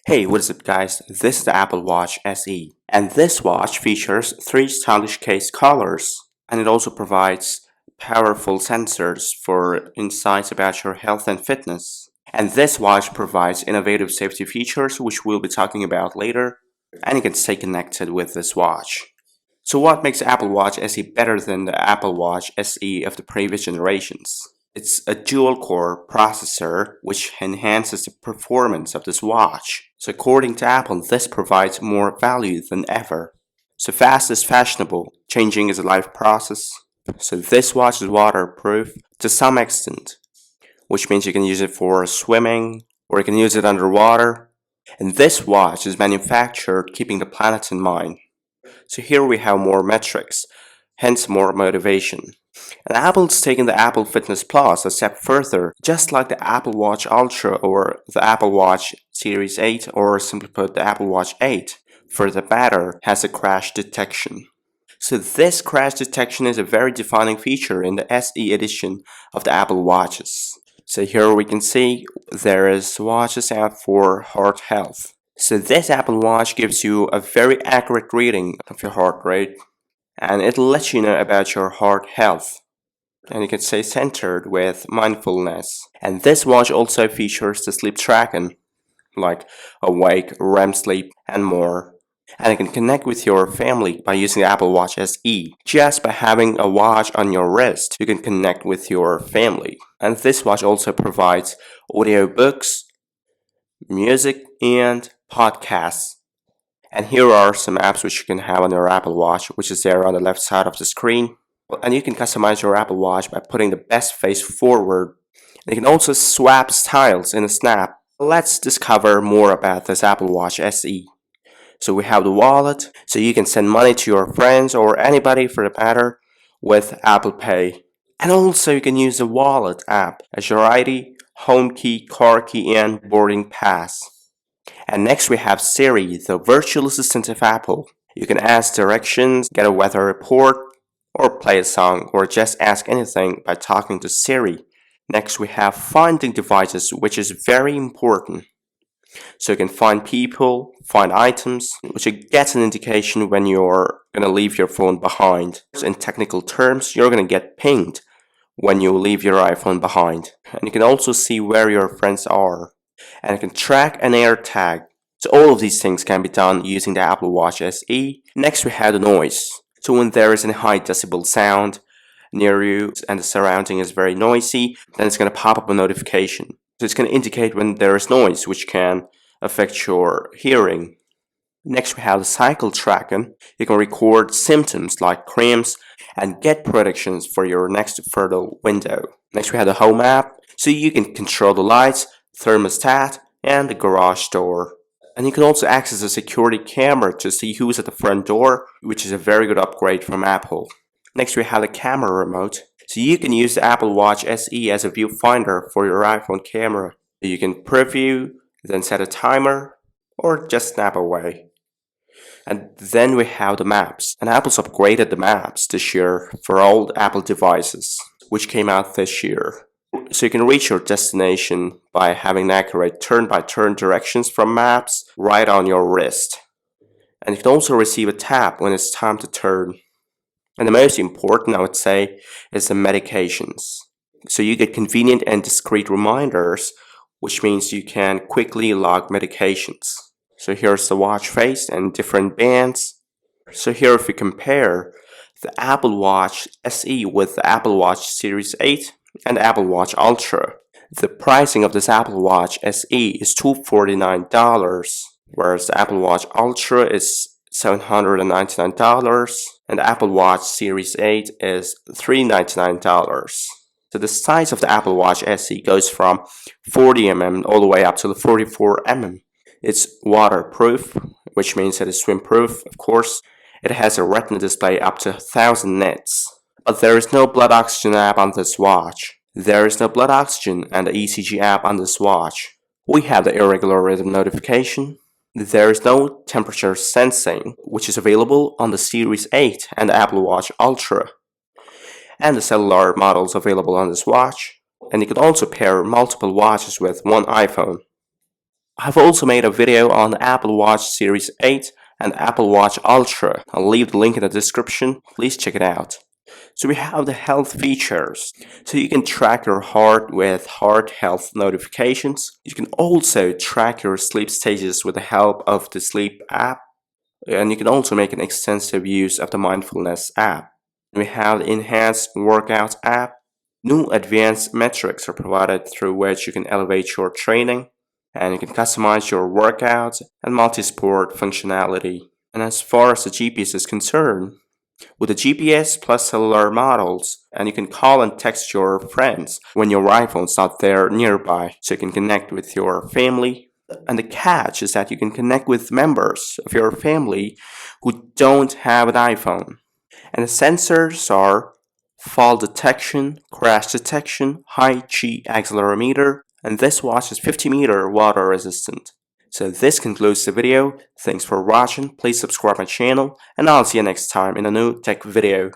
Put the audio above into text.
Hey, what is up guys? This is the Apple Watch SE, and this watch features three stylish case colors, and it also provides powerful sensors for insights about your health and fitness. And this watch provides innovative safety features, which we'll be talking about later, and you can stay connected with this watch. So what makes the Apple Watch SE better than the Apple Watch SE of the previous generations? It's a dual-core processor which enhances the performance of this watch. So according to Apple, this provides more value than ever. So fast is fashionable, changing is a life process. So this watch is waterproof to some extent, which means you can use it for swimming or you can use it underwater. And this watch is manufactured keeping the planet in mind. So here we have more metrics, hence more motivation. And Apple's taken the Apple Fitness Plus a step further, just like the Apple Watch Ultra or the Apple Watch Series 8, or simply put the Apple Watch 8, for the matter, has a crash detection. So this crash detection is a very defining feature in the SE edition of the Apple Watches. So here we can see there is watches out for heart health. So this Apple Watch gives you a very accurate reading of your heart rate, and it'll let you know about your heart health. And you can stay centered with mindfulness. And this watch also features the sleep tracking, like awake, REM sleep, and more. And you can connect with your family by using the Apple Watch SE. Just by having a watch on your wrist, you can connect with your family. And this watch also provides audiobooks, music, and podcasts. And here are some apps which you can have on your Apple Watch, which is there on the left side of the screen. And you can customize your Apple Watch by putting the best face forward. And you can also swap styles in a snap. Let's discover more about this Apple Watch SE. So we have the wallet, so you can send money to your friends or anybody for the matter with Apple Pay. And also you can use the wallet app as your ID, home key, car key, and boarding pass. And next we have Siri, the virtual assistant of Apple. You can ask directions, get a weather report, or play a song, or just ask anything by talking to Siri. Next we have finding devices, which is very important. So you can find people, find items, which you get an indication when you're going to leave your phone behind. So in technical terms, you're going to get pinged when you leave your iPhone behind. And you can also see where your friends are. And you can track an AirTag. So all of these things can be done using the Apple Watch SE. Next we have the noise. So when there is a high decibel sound near you and the surrounding is very noisy, then it's going to pop up a notification. So it's going to indicate when there is noise, which can affect your hearing. Next we have the cycle tracking. You can record symptoms like cramps and get predictions for your next fertile window. Next we have the home app. So you can control the lights, thermostat, and the garage door. And you can also access a security camera to see who's at the front door, which is a very good upgrade from Apple. Next we have the camera remote. So you can use the Apple Watch SE as a viewfinder for your iPhone camera. You can preview, then set a timer, or just snap away. And then we have the maps. And Apple's upgraded the maps this year for all Apple devices, which came out this year. So you can reach your destination by having accurate turn-by-turn directions from maps right on your wrist. And you can also receive a tap when it's time to turn. And the most important, I would say, is the medications. So you get convenient and discreet reminders, which means you can quickly log medications. So here's the watch face and different bands. So here if we compare the Apple Watch SE with the Apple Watch Series 8 and the Apple Watch Ultra, the pricing of this Apple Watch SE is $249, whereas the Apple Watch Ultra is $799, and the Apple Watch Series 8 is $399. So the size of the Apple Watch SE goes from 40mm all the way up to the 44mm. It's waterproof, which means it is swim-proof, of course. It has a retina display up to 1000 nits. But there is no blood oxygen app on this watch. There is no blood oxygen and the ECG app on this watch. We have the irregular rhythm notification. There is no temperature sensing, which is available on the Series 8 and the Apple Watch Ultra. And the cellular models available on this watch. And you can also pair multiple watches with one iPhone. I've also made a video on the Apple Watch Series 8 and Apple Watch Ultra. I'll leave the link in the description. Please check it out. So we have the health features. So you can track your heart with heart health notifications. You can also track your sleep stages with the help of the sleep app. And you can also make an extensive use of the mindfulness app. We have the enhanced workout app. New advanced metrics are provided through which you can elevate your training, and you can customize your workouts and multi-sport functionality. And as far as the GPS is concerned, with the GPS plus cellular models, and you can call and text your friends when your iPhone's not there nearby, so you can connect with your family. And the catch is that you can connect with members of your family who don't have an iPhone. And the sensors are fall detection, crash detection, high G accelerometer, and this watch is 50-meter water resistant. So this concludes the video. Thanks for watching. Please subscribe my channel, and I'll see you next time in a new tech video.